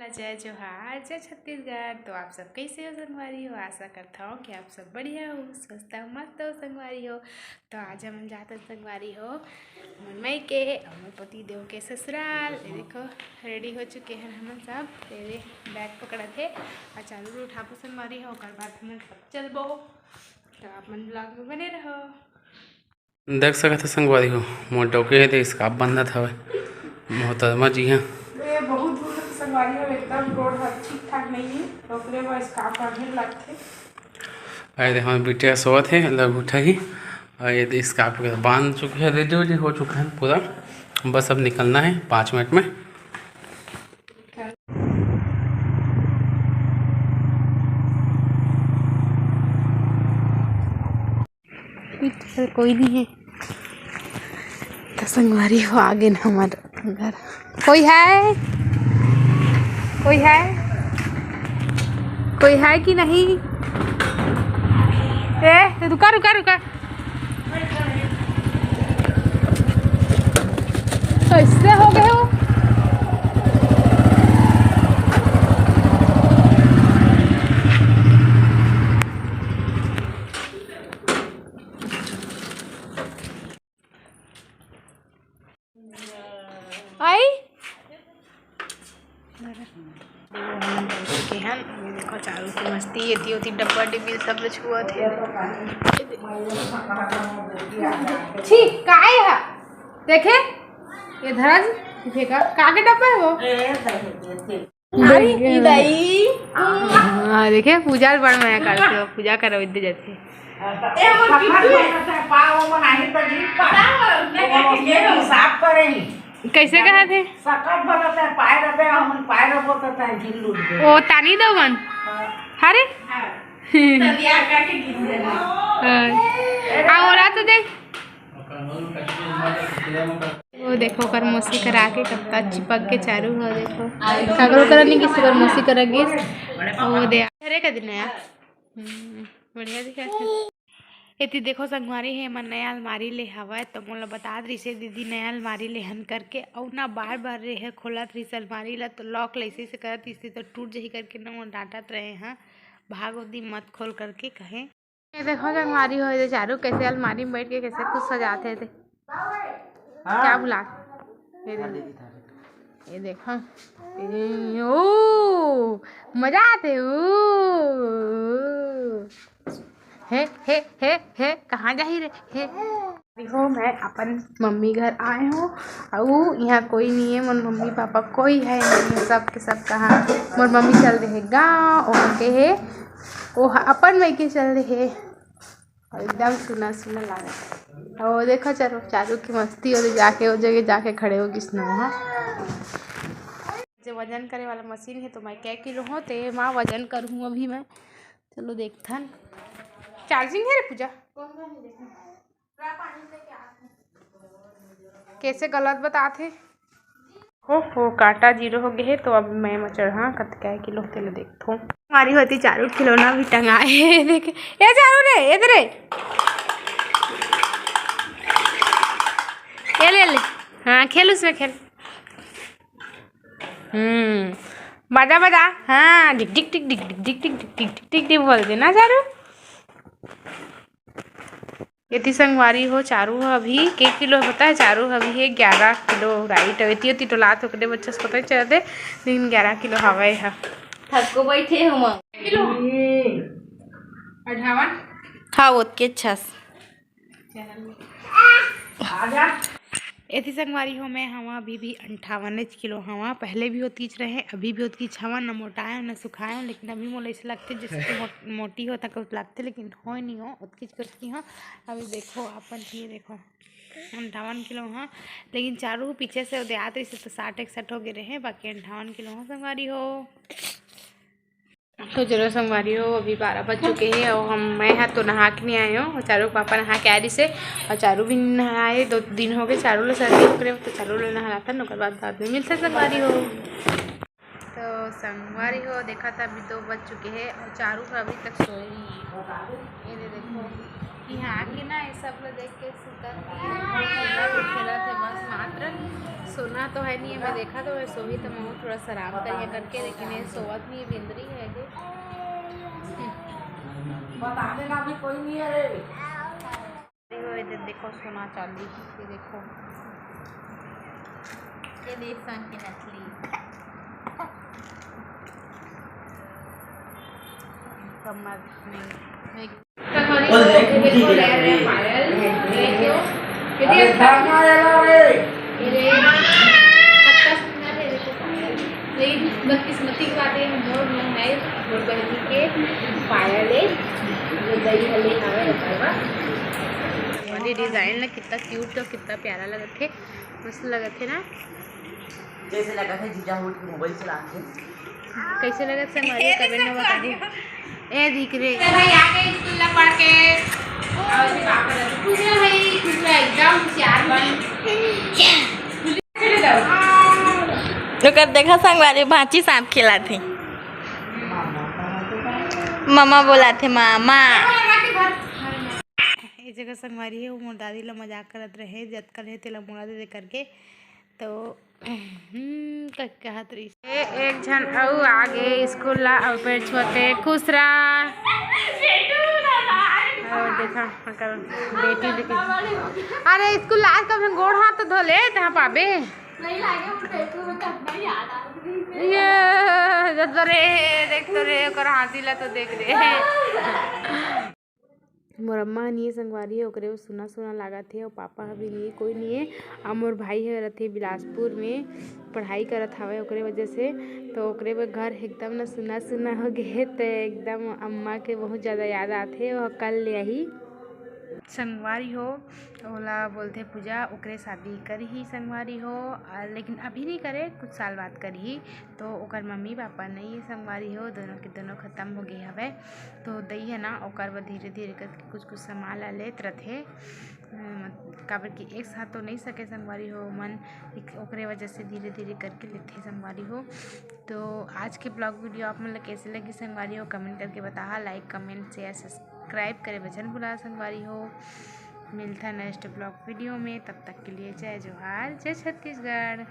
जय जोहार जय छत्तीसगढ़। तो आप सब कैसे हो संगवारी हो? आशा करता हूँ कि आप सब बढ़िया हो, स्वस्थ हो, मस्त हो संगवारी हो। तो आज हम जाते संगवारी हो मई के और मेरे पति देव के ससुराल। ये देखो रेडी हो चुके हैं हम सब। तेरे बैग पकड़ा थे और चालू उठाबो संगवारी हो, और बाद हम सब चलबो। तो आप मन ब्लॉग में बने रहो। देख सकते संगवारी हो मोर डोके है स्काप बंधा था मोहतरमा जी हैं। बहुत दूर तक संगवारी हो, एकदम रोड ठीक ठाक नहीं है, टोकरे में स्काफ बांधे लगते। अरे हमारे बिटिया सोत है लग उठा ही और ये स्काप बांध चुके हैं, रेडी हो चुका है पूरा। बस अब निकलना है 5 मिनट में। कोई नहीं है तो संगवारी हो आगे ना हमारे घर। कोई है? कोई है? कोई है कि नहीं? ए रुका रुका रुका, कैसे हो गए हो? आई के हैं। ये देखो चारों की मस्ती, ये थी डब्बा डिब्बी सब छुआ थे। ठीक काय है देखे ये धराज फेंका काके डब्बा है वो। हाँ देखे पूजा बड़ मया करते हो, पूजा करो इधर जाते। कैसे कहा थे? ओ तानी दवन हरे और तो देख वो देखो कर मौसी करा के कत्ता चिपक के चारू हो। देखो कागरो करनी किसी कर मौसी करेगी वो दे अरे का दिन आया बढ़िया दिखा। इतनी देखो संगवारी है मन नया अलमारी ले हवा है। तो मोला बता रही से दीदी नया अलमारी लेहन करके और ना बार बार रहे खोलत रही अलमारी ला, तो लॉक लैसे से करत इसे तो टूट जही करके ना डांटत रहे हैं भागो दी मत खोल करके कहे। ये देखो संगवारी हो ये चारू कैसे अलमारी में बैठ के कैसे कुछ सजाते थे। क्या बुला ये देखो ओ मजा आते हे कहाँ जा ही रे हे देखो मैं अपन मम्मी घर आए हूँ और यहाँ कोई नहीं है। मोर मम्मी पापा कोई है नहीं, सब के सब कहाँ मोर मम्मी चल रहे गाँव और के है वो अपन में के चल रहे और एकदम सुना सुना लगा। और देखो चलो चारू की मस्ती और जाके वो जगह जाके खड़े हो किसने वहाँ जो वजन करे वाला मशीन है। तो मैं क्या किलो हूँ तो माँ वजन करूँ अभी मैं। चलो देखथन चार्जिंग है रे पूजा कैसे गलत बताते हो काटा 0 हो गए है। तो अब मैं चढ़ा कत क्या किलो तेल देखो हमारी होती चारू खिलौना भी टंगाए देखे ये चारू रे इधर ये ले हाँ खेल उसमें खेल बजा बजा हाँ Dick Dick Dick Dick Dick Dick Dick Dick Dick Dick Dick बोल देना चारू। यति संगवारी हो चारू अभी के किलो होता है चारू अभी है 11 किलो राइट होती तो लात होकर बच्चा से पता चलते लेकिन 11 किलो हवाई है थको बैठे हम किलो 58 हाँ वो के अच्छा यति संगवारी हो मैं हवा अभी भी 58 किलो हवा। पहले भी होती रहे अभी भी होती हवा, न मोटाया न सुखाया, लेकिन अभी मोला ऐसे लगते जैसे मोटी होता कुछ लगते लेकिन हो नहीं हो उतकीच करती हो। अभी देखो अपन ये देखो 58 किलो हाँ, लेकिन चारू पीछे से उदयात इसे तो 60-61 हो गए रहे, बाकी 58 किलो हाँ संगवारी हो। तो चलो संगवारी हो अभी 12 बज चुके हैं और मैं तो नहा के नहीं आए हूँ और चारू पापा नहा के आ रही से और चारू भी नहाए 2 दिन हो गए चारू लो सर्दी पकड़े तो चारू लो नहाता न बाद में मिलता संगवारी हो। तो संगवारी हो देखा था अभी 2 बज चुके हैं और चारू अभी तक सोई। ये देखो यहाँ आके ना ये सब लोग देख के सुतर खेला थे बस मात्र सोना तो है नहीं है। मैं देखा तो सो भी तो मैं थोड़ा सा आराम करिए करके, लेकिन ये सोवत नहीं बिंदरी है ये बता देना भी कोई नहीं है रे। देखो सोना चांदी ये देखो, ये देख संग की नकली कमर में बदकिस्मती की बात है मोर में है मोर बहनी के पायल है जो दही हले हवे वाली डिजाइन ना कितना क्यूट और कितना प्यारा लगा थे, मस्त लगा थे ना। जैसे लगा था जीजा हुट मोबाइल चला के कैसे लगा से हमारे कमेंट में बता दी। ए दिख रहे भाई आगे स्कूल पढ़ के और पूजा भाई पूरा एकदम होशियार बन चले जाओ। तो कर देखा संगवारी भांची सांप खेला थी, मामा बोला थे मामा। ये जगह संगवारी है वो मोर दादी ला मजाक करत रहे जत कल है तेला मोड़ा दे करके तो कहत रही एक झन औ आगे स्कूल ला और पेड़ छोटे खुश रहा और देखा कर बेटी देखी। अरे स्कूल आज का गोड़ हाथ तो धोले तहाँ पाबे नहीं लागे में कितना याद आ ये जब रे देख तो रे ओकर हाथी ला तो देख रे मोर अम्मा नहीं संगवारी है ओकरे सुना सुना लागत है और पापा भी नहीं कोई नहीं है। और मोर भाई है रहते बिलासपुर में पढ़ाई करत हवे ओकरे वजह से तो ओकरे घर एकदम ना सुना सुना हो गए तो एकदम अम्मा के बहुत ज़्यादा याद आते और कल ले आई संगवारी हो ओला बोलते पूजा ओकरे शादी करी ही संगवारी हो लेकिन अभी नहीं करे कुछ साल बाद करी ही तो ओकर मम्मी पापा नहीं है संगवारी हो दोनों के दोनों ख़त्म हो गए हवे तो दई है ना ओकर बाद धीरे धीरे करके कुछ कुछ सामान ला लेत रथे काबर कि एक साथ तो नहीं सके संगवारी हो मन ओकरे वजह से धीरे धीरे करके लेते संगवारी हो। तो आज के ब्लॉग वीडियो आप मतलब कैसे लगी संगवारी हो कमेंट करके बता, लाइक कमेंट शेयर सब्सक्राइब करे बचन बुला संगवारी हो। मिलता नेक्स्ट ब्लॉग वीडियो में, तब तक के लिए जय जोहार जय छत्तीसगढ़।